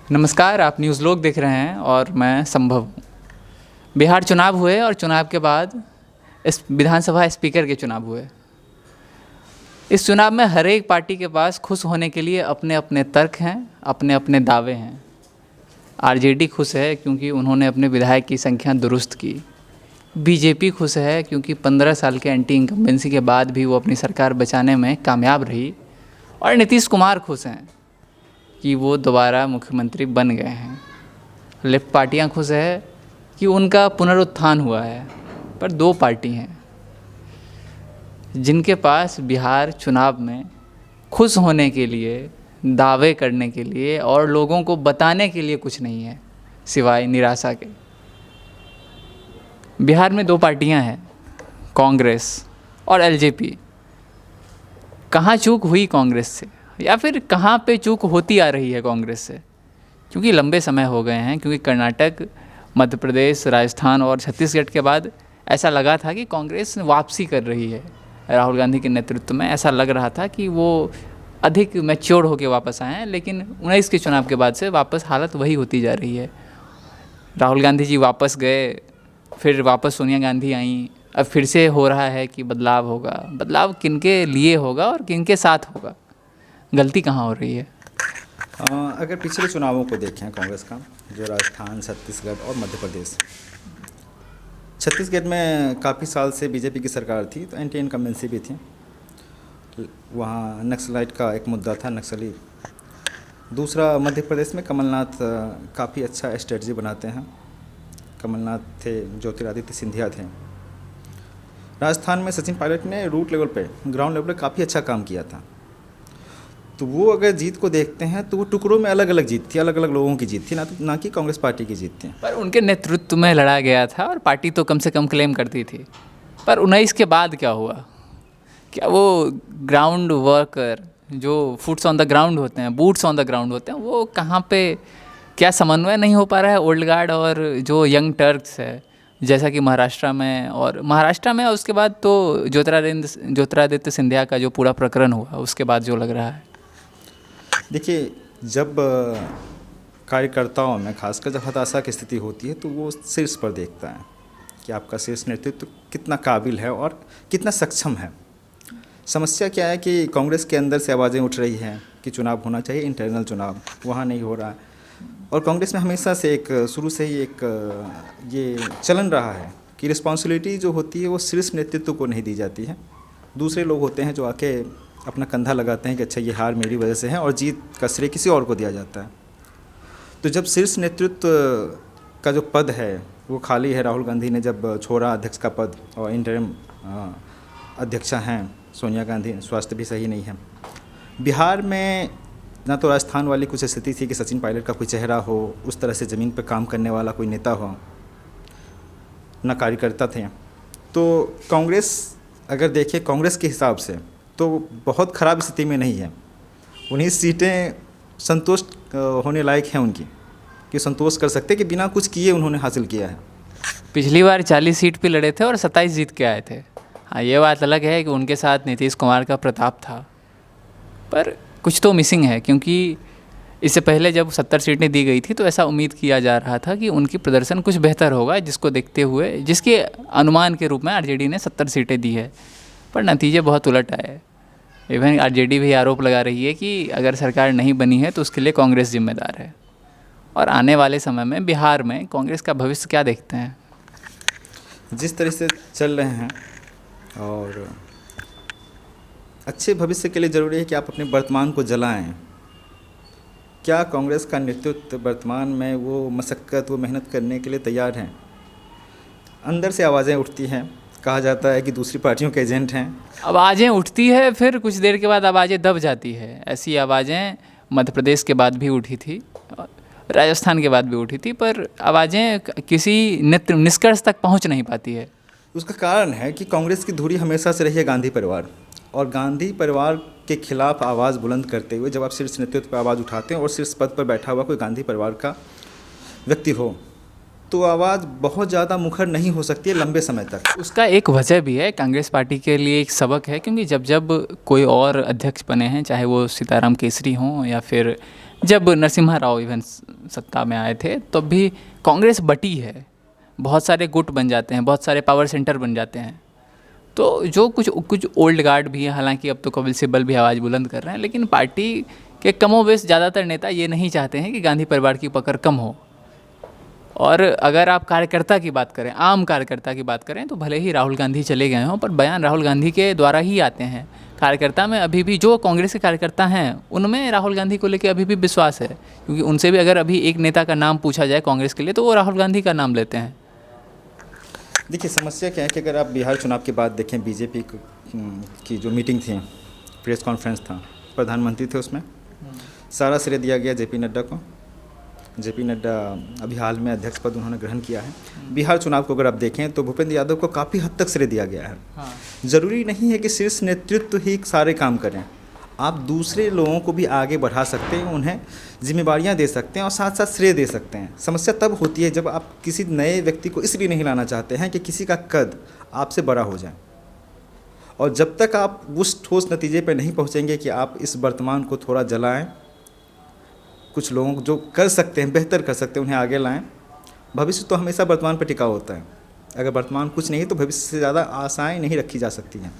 नमस्कार, आप न्यूज़ लोग देख रहे हैं और मैं संभव हूँ। बिहार चुनाव हुए और चुनाव के बाद इस विधानसभा स्पीकर के चुनाव हुए। इस चुनाव में हर एक पार्टी के पास खुश होने के लिए अपने अपने तर्क हैं, अपने अपने दावे हैं। आरजेडी खुश है क्योंकि उन्होंने अपने विधायक की संख्या दुरुस्त की। बीजेपी खुश है क्योंकि 15 साल के एंटी इनकम्बेंसी के बाद भी वो अपनी सरकार बचाने में कामयाब रही। और नीतीश कुमार खुश हैं कि वो दोबारा मुख्यमंत्री बन गए हैं। लेफ्ट पार्टियां खुश है कि उनका पुनरुत्थान हुआ है। पर दो पार्टी हैं जिनके पास बिहार चुनाव में खुश होने के लिए, दावे करने के लिए और लोगों को बताने के लिए कुछ नहीं है सिवाय निराशा के। बिहार में दो पार्टियां हैं, कांग्रेस और एलजेपी। कहाँ चूक हुई कांग्रेस से, या फिर कहाँ पे चूक होती आ रही है कांग्रेस से? क्योंकि लंबे समय हो गए हैं, क्योंकि कर्नाटक, मध्य प्रदेश, राजस्थान और छत्तीसगढ़ के बाद ऐसा लगा था कि कांग्रेस वापसी कर रही है। राहुल गांधी के नेतृत्व में ऐसा लग रहा था कि वो अधिक मैच्योर होकर वापस आए हैं, लेकिन 19 के चुनाव के बाद से वापस हालत वही होती जा रही है। राहुल गांधी जी वापस गए, फिर वापस सोनिया गांधी आई, अब फिर से हो रहा है कि बदलाव होगा। बदलाव किनके लिए होगा और किनके साथ होगा? गलती कहाँ हो रही है? अगर पिछले चुनावों को देखें कांग्रेस का, जो राजस्थान, छत्तीसगढ़ और मध्य प्रदेश, छत्तीसगढ़ में काफ़ी साल से बीजेपी की सरकार थी तो एंटी इनकम्बेंसी भी थी। वहाँ नक्सलाइट का एक मुद्दा था, नक्सली। दूसरा, मध्य प्रदेश में कमलनाथ काफ़ी अच्छा स्ट्रेटजी बनाते हैं। कमलनाथ थे, ज्योतिरादित्य सिंधिया थे। राजस्थान में सचिन पायलट ने रूट लेवल पे, ग्राउंड लेवल पे काफ़ी अच्छा काम किया था। तो वो अगर जीत को देखते हैं तो वो टुकड़ों में अलग अलग जीत थी, अलग अलग लोगों की जीत थी, ना कि कांग्रेस पार्टी की जीत थी। पर उनके नेतृत्व में लड़ा गया था और पार्टी तो कम से कम क्लेम करती थी। पर 19 के बाद क्या हुआ? क्या वो ग्राउंड वर्कर, जो फुट्स ऑन द ग्राउंड होते हैं, बूट्स ऑन द ग्राउंड होते हैं, वो कहाँ पे, क्या समन्वय नहीं हो पा रहा है ओल्ड गार्ड और जो यंग टर्क्स है, जैसा कि महाराष्ट्र में और उसके बाद तो ज्योतिरादित्य सिंधिया का जो पूरा प्रकरण हुआ उसके बाद जो लग रहा है? देखिए, जब कार्यकर्ताओं में खासकर जब हताशा की स्थिति होती है तो वो शीर्ष पर देखता है कि आपका शीर्ष नेतृत्व कितना काबिल है और कितना सक्षम है। समस्या क्या है कि कांग्रेस के अंदर से आवाज़ें उठ रही हैं कि चुनाव होना चाहिए, इंटरनल चुनाव, वहाँ नहीं हो रहा है। और कांग्रेस में हमेशा से शुरू से ही ये चलन रहा है कि रिस्पॉन्सिबिलिटी जो होती है वो शीर्ष नेतृत्व को नहीं दी जाती है। दूसरे लोग होते हैं जो आके अपना कंधा लगाते हैं कि अच्छा ये हार मेरी वजह से है, और जीत का श्रेय किसी और को दिया जाता है। तो जब शीर्ष नेतृत्व का जो पद है वो खाली है, राहुल गांधी ने जब छोड़ा अध्यक्ष का पद और इंटरिम अध्यक्षा हैं सोनिया गांधी, स्वास्थ्य भी सही नहीं है। बिहार में ना तो राजस्थान वाली कुछ स्थिति थी कि सचिन पायलट का कोई चेहरा हो, उस तरह से ज़मीन पर काम करने वाला कोई नेता हो, ना कार्यकर्ता थे। तो कांग्रेस अगर देखें कांग्रेस के हिसाब से तो बहुत ख़राब स्थिति में नहीं है। उन्हीं सीटें संतुष्ट होने लायक हैं उनकी, कि संतोष कर सकते कि बिना कुछ किए उन्होंने हासिल किया है। पिछली बार 40 सीट पे लड़े थे और 27 जीत के आए थे। हाँ, ये बात अलग है कि उनके साथ नीतीश कुमार का प्रताप था, पर कुछ तो मिसिंग है। क्योंकि इससे पहले जब 70 सीटें दी गई थी तो ऐसा उम्मीद किया जा रहा था कि उनकी प्रदर्शन कुछ बेहतर होगा, जिसको देखते हुए, जिसके अनुमान के रूप में आरजेडी ने 70 सीटें दी है, पर नतीजे बहुत उलट आए। इवन आरजेडी भी आरोप लगा रही है कि अगर सरकार नहीं बनी है तो उसके लिए कांग्रेस जिम्मेदार है। और आने वाले समय में बिहार में कांग्रेस का भविष्य क्या देखते हैं? जिस तरह से चल रहे हैं, और अच्छे भविष्य के लिए ज़रूरी है कि आप अपने वर्तमान को जलाएं। क्या कांग्रेस का नेतृत्व वर्तमान में वो मशक्क़त, वो मेहनत करने के लिए तैयार हैं? अंदर से आवाज़ें उठती हैं, कहा जाता है कि दूसरी पार्टियों के एजेंट हैं। आवाज़ें उठती है, फिर कुछ देर के बाद आवाज़ें दब जाती है। ऐसी आवाज़ें मध्य प्रदेश के बाद भी उठी थी, राजस्थान के बाद भी उठी थी, पर आवाज़ें किसी निष्कर्ष तक पहुंच नहीं पाती है। उसका कारण है कि कांग्रेस की धुरी हमेशा से रही है गांधी परिवार, और गांधी परिवार के खिलाफ आवाज़ बुलंद करते हुए जब आप शीर्ष नेतृत्व पर आवाज़ उठाते हैं और शीर्ष पद पर बैठा हुआ कोई गांधी परिवार का व्यक्ति हो, तो आवाज़ बहुत ज़्यादा मुखर नहीं हो सकती है लंबे समय तक। उसका एक वजह भी है, कांग्रेस पार्टी के लिए एक सबक है। क्योंकि जब जब कोई और अध्यक्ष बने हैं, चाहे वो सीताराम केसरी हों या फिर जब नरसिम्हा राव इवन सत्ता में आए थे तब भी कांग्रेस बटी है, बहुत सारे गुट बन जाते हैं, बहुत सारे पावर सेंटर बन जाते हैं। तो जो कुछ ओल्ड गार्ड भी है, हालांकि अब तो कपिल सिब्बल भी आवाज़ बुलंद कर रहे हैं, लेकिन पार्टी के कमोबेश ज़्यादातर नेता ये नहीं चाहते हैं कि गांधी परिवार की पकड़ कम हो। और अगर आप कार्यकर्ता की बात करें, आम कार्यकर्ता की बात करें, तो भले ही राहुल गांधी चले गए हों, पर बयान राहुल गांधी के द्वारा ही आते हैं। कार्यकर्ता में अभी भी जो कांग्रेस के कार्यकर्ता हैं उनमें राहुल गांधी को लेकर अभी भी विश्वास है, क्योंकि उनसे भी अगर अभी एक नेता का नाम पूछा जाए कांग्रेस के लिए तो वो राहुल गांधी का नाम लेते हैं। देखिए, समस्या क्या है कि अगर आप बिहार चुनाव के बाद देखें, बीजेपी की जो मीटिंग थी, प्रेस कॉन्फ्रेंस था, प्रधानमंत्री थे, उसमें सारा श्रेय दिया गया जेपी नड्डा को। जेपी नड्डा अभी हाल में अध्यक्ष पद उन्होंने ग्रहण किया है। बिहार चुनाव को अगर आप देखें तो भूपेंद्र यादव को काफ़ी हद तक श्रेय दिया गया है। ज़रूरी नहीं है कि शीर्ष नेतृत्व ही सारे काम करें, आप दूसरे लोगों को भी आगे बढ़ा सकते हैं, उन्हें जिम्मेवारियां दे सकते हैं और साथ साथ श्रेय दे सकते हैं। समस्या तब होती है जब आप किसी नए व्यक्ति को इसलिए नहीं लाना चाहते हैं कि किसी का कद आपसे बड़ा हो जाए, और जब तक आप उस ठोस नतीजे पर नहीं पहुंचेंगे कि आप इस वर्तमान को थोड़ा जलाएं, कुछ लोगों को जो कर सकते हैं, बेहतर कर सकते हैं, उन्हें आगे लाएं। भविष्य तो हमेशा वर्तमान पर टिका होता है। अगर वर्तमान कुछ नहीं है तो भविष्य से ज़्यादा आशाएं नहीं रखी जा सकती हैं।